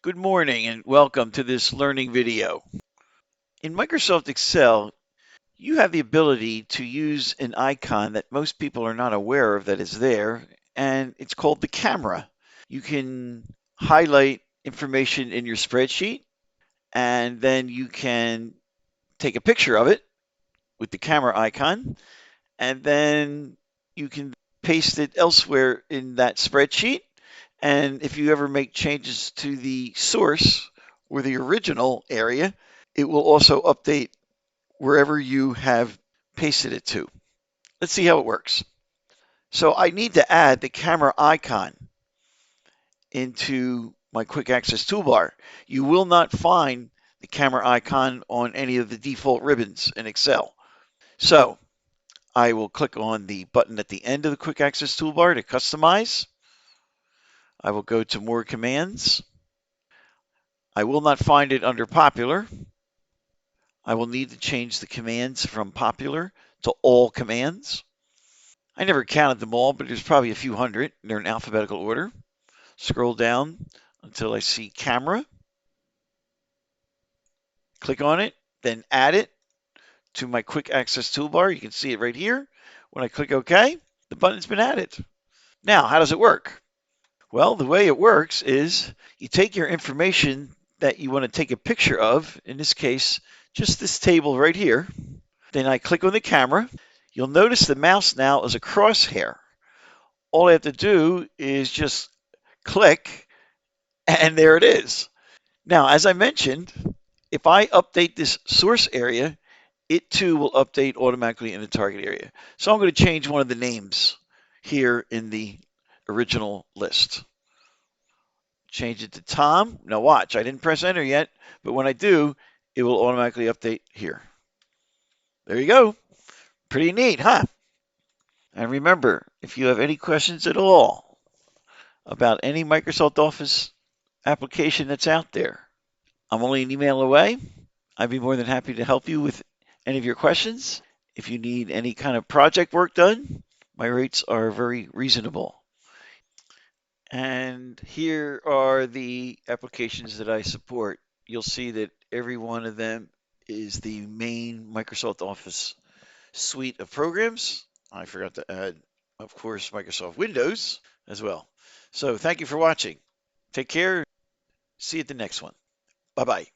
Good morning and welcome to this learning video. In Microsoft Excel, you have the ability to use an icon that most people are not aware of that is there, and it's called the camera. You can highlight information in your spreadsheet, and then you can take a picture of it with the camera icon, and then you can paste it elsewhere in that spreadsheet. And if you ever make changes to the source or the original area, it will also update wherever you have pasted it to. Let's see how it works. So I need to add the camera icon into my quick access toolbar. You will not find the camera icon on any of the default ribbons in Excel. So I will click on the button at the end of the quick access toolbar to customize. I will go to more commands. I will not find it under popular. I will need to change the commands from popular to all commands. I never counted them all, but there's probably a few hundred. They're in alphabetical order. Scroll down until I see camera. Click on it, then add it to my quick access toolbar. You can see it right here. When I click OK, the button's been added. Now, how does it work? Well, the way it works is you take your information that you want to take a picture of, in this case, just this table right here. Then I click on the camera. You'll notice the mouse now is a crosshair. All I have to do is just click, and there it is. Now, as I mentioned, if I update this source area, it too will update automatically in the target area. So I'm going to change one of the names here in the original list. Change it to Tom. Now watch, I didn't press enter yet, but when I do, it will automatically update here. There you go. Pretty neat, huh? And remember, if you have any questions at all about any Microsoft Office application that's out there, I'm only an email away. I'd be more than happy to help you with any of your questions. If you need any kind of project work done, my rates are very reasonable. And here are the applications that I support. You'll see that every one of them is the main Microsoft Office suite of programs. I forgot to add, of course, Microsoft Windows as well. So thank you for watching. Take care. See you at the next one. Bye-bye.